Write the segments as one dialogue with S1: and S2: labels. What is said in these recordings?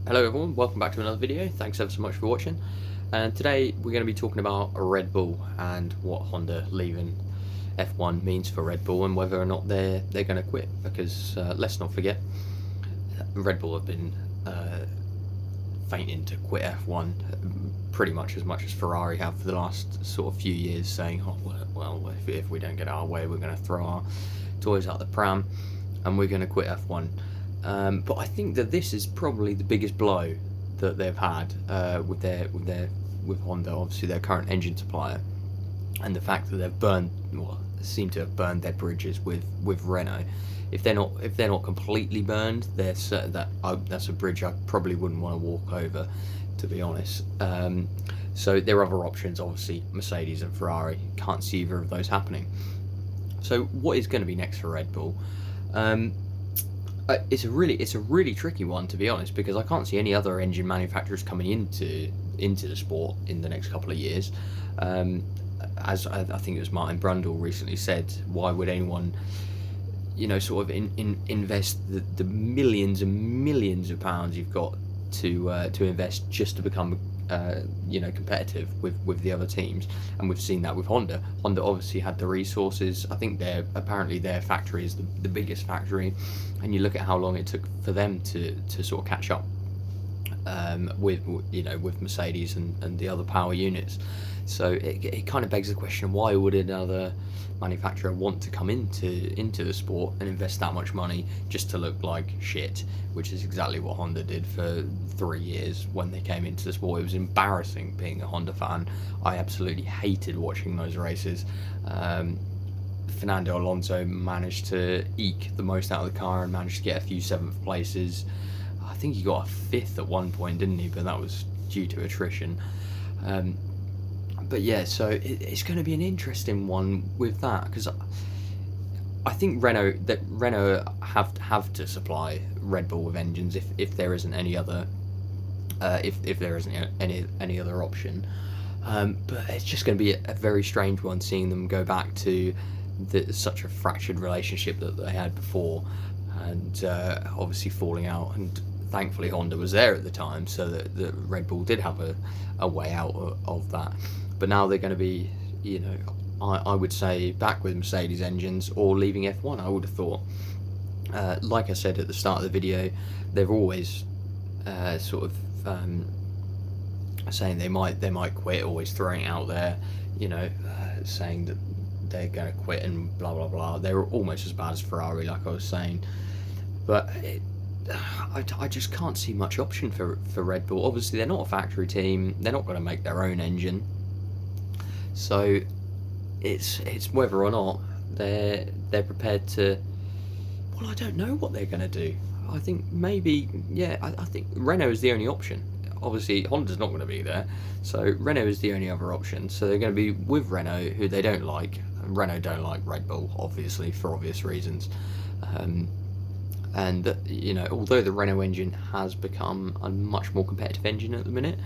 S1: Hello everyone, welcome back to another video. Thanks ever so much for watching. And today we're going to be talking about Red Bull and what Honda leaving F1 means for Red Bull and whether or not they're going to quit. Because let's not forget, Red Bull have been fainting to quit F1 pretty much as Ferrari have for the last sort of few years, saying, "Oh well, if we don't get our way, we're going to throw our toys out the pram and we're going to quit F1." But I think that this is probably the biggest blow that they've had with Honda, obviously their current engine supplier, and the fact that seem to have burned their bridges with Renault. If they're not completely burned, that's a bridge I probably wouldn't want to walk over, to be honest. So there are other options, obviously Mercedes and Ferrari. Can't see either of those happening. So what is going to be next for Red Bull? It's a really tricky one, to be honest, because I can't see any other engine manufacturers coming into the sport in the next couple of years. As I think it was Martin Brundle recently said, why would anyone, sort of invest the millions and millions of pounds you've got to invest just to become competitive with the other teams? And we've seen that with Honda. Honda obviously had the resources. I think their factory is the biggest factory, and you look at how long it took for them to sort of catch up with Mercedes and the other power units. So it kind of begs the question, why would another manufacturer want to come into the sport and invest that much money just to look like shit, which is exactly what Honda did for 3 years when they came into the sport. It was embarrassing being a Honda fan. I absolutely hated watching those races. Fernando Alonso managed to eke the most out of the car and managed to get a few 7th places. I think he got a 5th at one point, didn't he? But that was due to attrition. But yeah, so it's going to be an interesting one with that, because I think Renault have to supply Red Bull with engines if there isn't any other if there isn't any other option. But it's just going to be a very strange one, seeing them go back to such a fractured relationship that they had before, and obviously falling out. And thankfully Honda was there at the time, so that Red Bull did have a way out of that. But now they're going to be, I would say, back with Mercedes engines or leaving F1. I would have thought. Like I said at the start of the video, they're always sort of saying they might quit, always throwing it out there, saying that they're going to quit and blah blah blah. They're almost as bad as Ferrari, like I was saying. But I just can't see much option for Red Bull. Obviously, they're not a factory team. They're not going to make their own engine. So it's whether or not they're prepared to. Well, I don't know what they're going to do. I think maybe, yeah, I think Renault is the only option. Obviously, Honda's not going to be there, so Renault is the only other option. So they're going to be with Renault, who they don't like. And Renault don't like Red Bull, obviously, for obvious reasons. And although the Renault engine has become a much more competitive engine at the minute,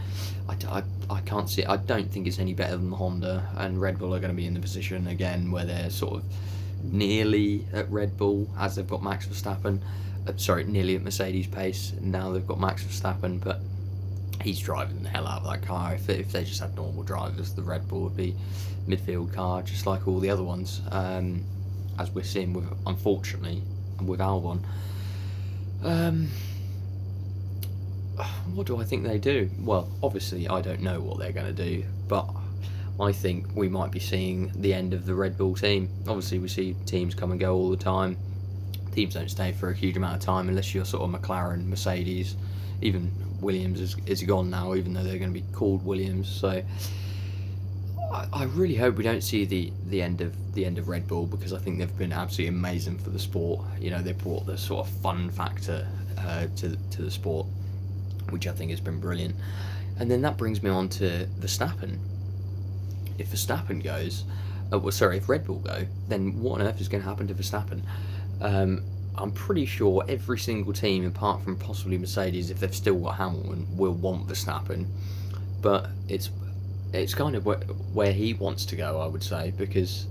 S1: I can't see it. I don't think it's any better than the Honda, and Red Bull are going to be in the position again where they're sort of nearly at Red Bull, as they've got Max Verstappen. Nearly at Mercedes pace. Now they've got Max Verstappen, but he's driving the hell out of that car. If they just had normal drivers, the Red Bull would be midfield car, just like all the other ones, as we're seeing with, unfortunately, with Albon. What do I think they do? Well, obviously I don't know what they're going to do, but I think we might be seeing the end of the Red Bull team. Obviously we see teams come and go all the time. Teams don't stay for a huge amount of time unless you're sort of McLaren, Mercedes. Even Williams is gone now, even though they're going to be called Williams. So I really hope we don't see the end of Red Bull, because I think they've been absolutely amazing for the sport. They brought the sort of fun factor to the sport, which I think has been brilliant. And then that brings me on to Verstappen. If Verstappen goes, if Red Bull go, then what on earth is going to happen to Verstappen? I'm pretty sure every single team, apart from possibly Mercedes, if they've still got Hamilton, will want Verstappen. But it's kind of where he wants to go, I would say, because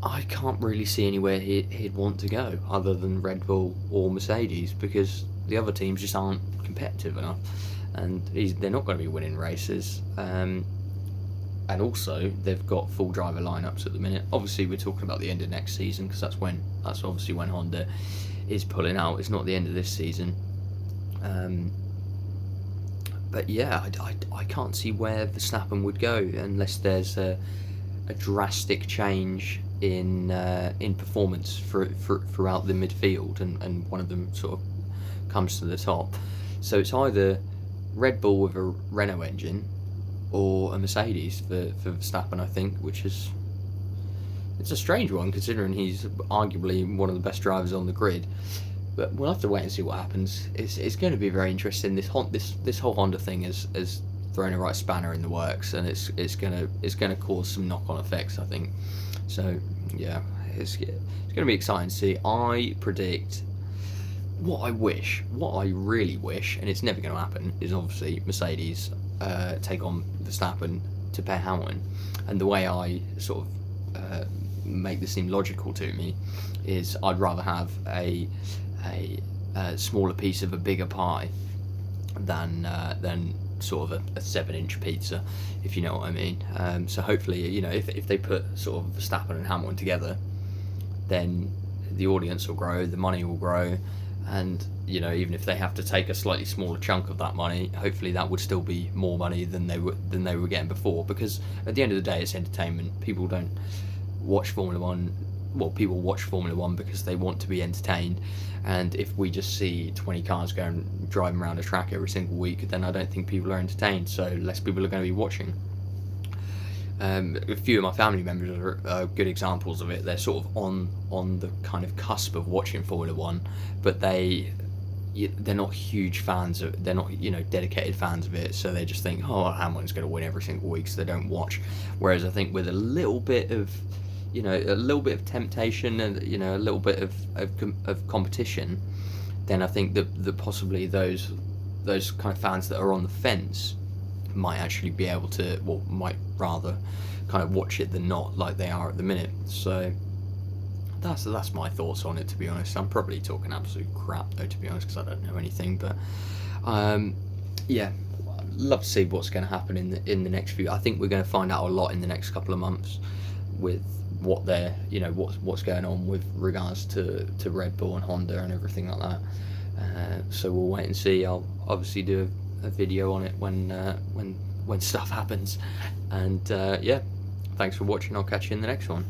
S1: I can't really see anywhere he'd want to go other than Red Bull or Mercedes, because the other teams just aren't competitive enough, and they're not going to be winning races. And also, they've got full driver lineups at the minute. Obviously, we're talking about the end of next season, because that's obviously when Honda is pulling out. It's not the end of this season. But yeah, I can't see where Verstappen would go unless there's a drastic change in performance throughout the midfield, and one of them sort of comes to the top. So it's either Red Bull with a Renault engine, or a Mercedes for Verstappen, I think, which is, it's a strange one considering he's arguably one of the best drivers on the grid. But we'll have to wait and see what happens. It's going to be very interesting. This whole Honda thing has thrown a right spanner in the works, and it's gonna cause some knock-on effects, I think. So yeah, it's going to be exciting to see. I predict, what I really wish, and it's never going to happen, is obviously Mercedes take on Verstappen to pair Hamilton. And the way I sort of make this seem logical to me is I'd rather have a smaller piece of a bigger pie than sort of a 7-inch pizza, if you know what I mean. So hopefully, you know, if they put sort of Verstappen and Hamilton together, then the audience will grow, the money will grow, and you know, even if they have to take a slightly smaller chunk of that money, hopefully that would still be more money than they were getting before. Because at the end of the day, it's entertainment. People don't watch Formula One. Well, people watch Formula One because they want to be entertained. And if we just see 20 cars driving around a track every single week, then I don't think people are entertained. So less people are going to be watching. A few of my family members are good examples of it. They're sort of on the kind of cusp of watching Formula One, but they're not huge fans of. They're not, you know, dedicated fans of it. So they just think, oh, Hamilton's going to win every single week, so they don't watch. Whereas I think with a little bit of, you know, a little bit of temptation and, you know, a little bit of competition, then I think that possibly those kind of fans that are on the fence might actually be able to, well, might rather kind of watch it than not, like they are at the minute. So that's my thoughts on it, to be honest. I'm probably talking absolute crap though, to be honest, because I don't know anything. But yeah, I'd love to see what's going to happen in the next few. I think we're going to find out a lot in the next couple of months with what they're, you know, what's going on with regards to Red Bull and Honda and everything like that. So we'll wait and see. I'll obviously do a video on it when stuff happens. And yeah, thanks for watching. I'll catch you in the next one.